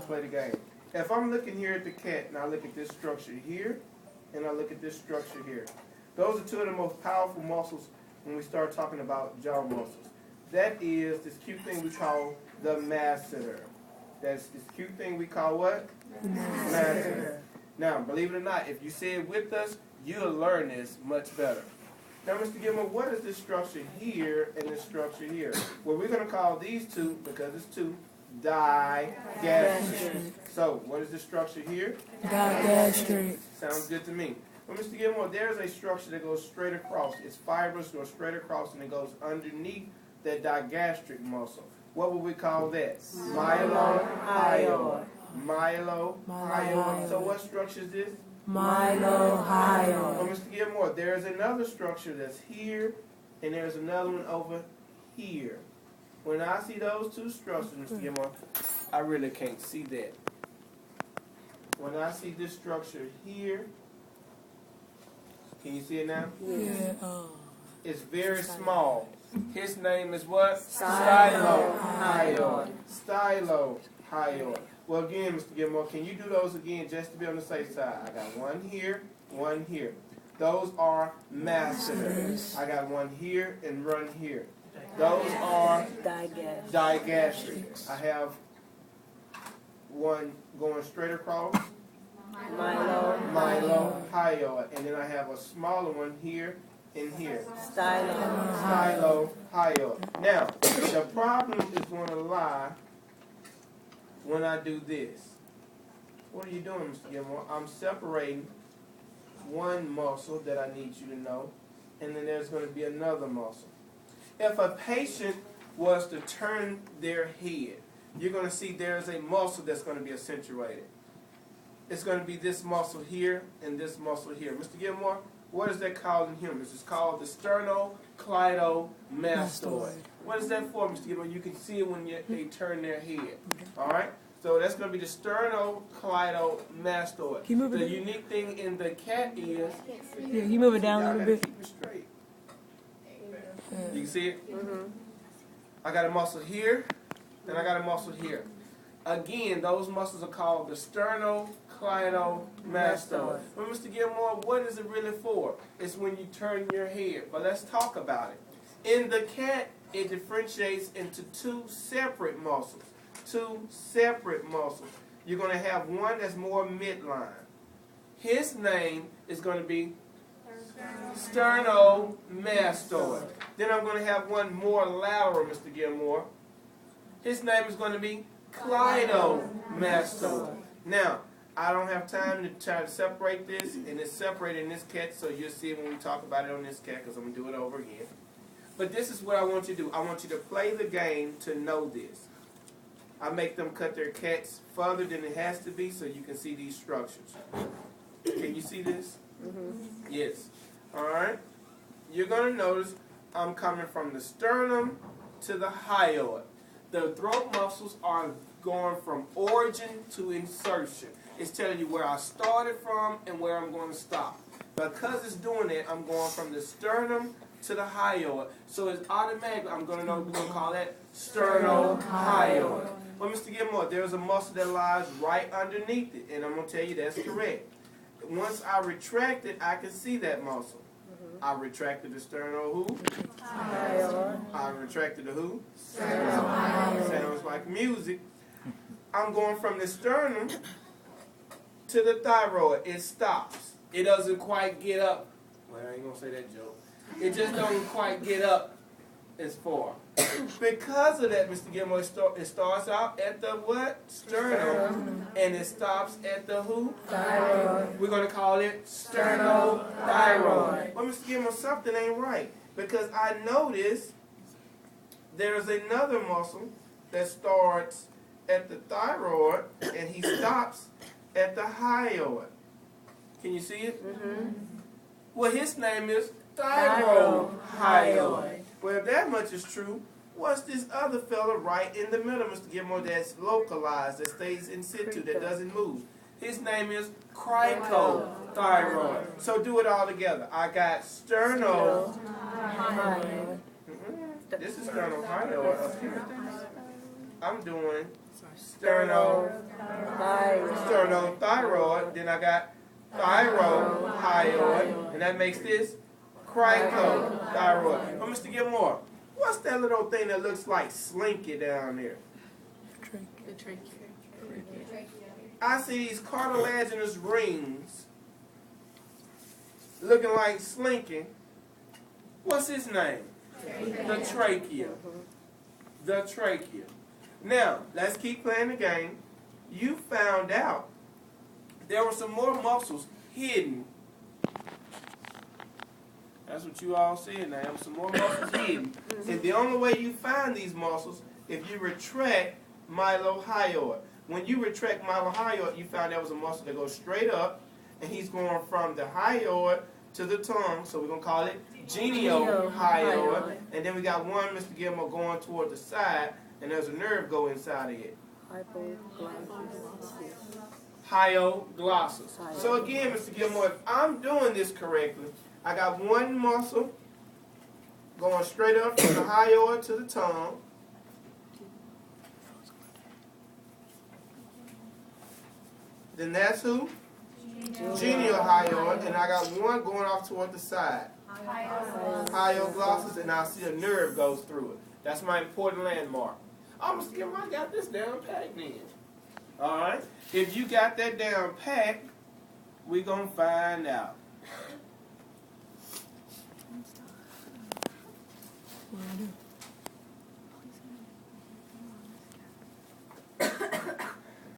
play the game. If I'm looking here at the cat and I look at this structure here and I look at this structure here, those are two of the most powerful muscles when we start talking about jaw muscles. That is this cute thing we call the masseter. That's this cute thing we call what? Masseter. Now, believe it or not, if you say it with us, you'll learn this much better. Now, Mr. Gilmore, what is this structure here and this structure here? Well, we're going to call these two, because it's two, digastric. So, what is this structure here? Digastric. Sounds good to me. Well, Mr. Gilmore, there's a structure that goes straight across. Its fibers go straight across, and it goes underneath that digastric muscle. What would we call that? Mylohyoid. Mylohyoid. So what structure is this? Mylohyoid. Well, Mr. Gilmore, there's another structure that's here, and there's another one over here. When I see those two structures, Mr. Gilmore, I really can't see that. When I see this structure here, can you see it now? Yeah. It's very small. His name is what? Stylohyoid. Stylohyoid. Well, again, Mr. Gilmore, can you do those again just to be on the safe side? I got one here, one here. Those are masseters. I got one here and one here. Those are digastric. I have one going straight across, mylohyoid, and then I have a smaller one here and here, stylohyoid. Now, the problem is going to lie when I do this. What are you doing, Mr. Gilmore? I'm separating one muscle that I need you to know, and then there's going to be another muscle. If a patient was to turn their head, you're going to see there's a muscle that's going to be accentuated. It's going to be this muscle here and this muscle here. Mr. Gilmore, what is that called in humans? It's called the sternocleidomastoid. What is that for, Mr. Gilmore? You can see it when they turn their head. All right? So that's going to be the sternocleidomastoid. The unique thing in the cat is... Yeah, you move it down a little bit. Keep it straight. You can see it? Mm-hmm. I got a muscle here, and I got a muscle here. Again, those muscles are called the sternocleidomastoid. But Mr. Gilmore, what is it really for? It's when you turn your head. But let's talk about it. In the cat, it differentiates into two separate muscles. Two separate muscles. You're going to have one that's more midline. His name is going to be sternomastoid. Then I'm going to have one more lateral, Mr. Gilmore. His name is going to be cleidomastoid. Now, I don't have time to try to separate this, and it's separated in this cat, so you'll see it when we talk about it on this cat, because I'm going to do it over again. But this is what I want you to do. I want you to play the game to know this. I make them cut their cats further than it has to be so you can see these structures. Can you see this? Mm-hmm. Yes. All right? You're going to notice I'm coming from the sternum to the hyoid. The throat muscles are going from origin to insertion. It's telling you where I started from and where I'm going to stop. Because it's doing that, I'm going from the sternum to the hyoid. So it's automatically, I'm going to know, we're going to call that sternohyoid. But Mr. Gilmore, there's a muscle that lies right underneath it, and I'm going to tell you that's correct. Once I retract it, I can see that muscle. I retracted the sterno who? Hyoid. I retracted the who? Sternohyoid. Sounds like music. I'm going from the sternum to the thyroid. It stops. It doesn't quite get up. Well, I ain't going to say that joke. It just don't quite get up as far. Because of that, Mr. Gilmore, it starts out at the what? Sternum. And it stops at the who? Thyroid. We're going to call it sternothyroid. Well, Mr. Gilmore, something ain't right. Because I notice there's another muscle that starts at the thyroid and he stops at the hyoid. Can you see it? Mm-hmm. Well, his name is thyrohyoid. Well, if that much is true, what's this other fella right in the middle, Mr. Gilmore, that's localized, that stays in situ, that doesn't move? His name is cricothyroid. So do it all together. I got sternohyoid. This is sternohyoid up here. I'm doing sternohyoid. thyroid, then I got thyroid, and that makes this cricothyroid. Oh, Mr. Gilmore, what's that little thing that looks like slinky down there? The trachea. I see these cartilaginous rings looking like slinky. What's his name? The trachea. The trachea. Now, let's keep playing the game. You found out there were some more muscles hidden. That's what you all said now. There were some more muscles hidden. And the only way you find these muscles, if you retract mylohyoid. When you retract mylohyoid, you found there was a muscle that goes straight up, and he's going from the hyoid to the tongue, so we're going to call it geniohyoid. And then we got one, Mr. Gilmore, going toward the side, and there's a nerve go inside of it. Hyoglossus. So again, Mr. Gilmore, if I'm doing this correctly, I got one muscle going straight up from the hyoid to the tongue. Then that's who? Geniohyoid. And I got one going off toward the side. Hyoglossus, and I see a nerve goes through it. That's my important landmark. I got this down packed then. Alright? If you got that down packed, we're going to find out. What do I do?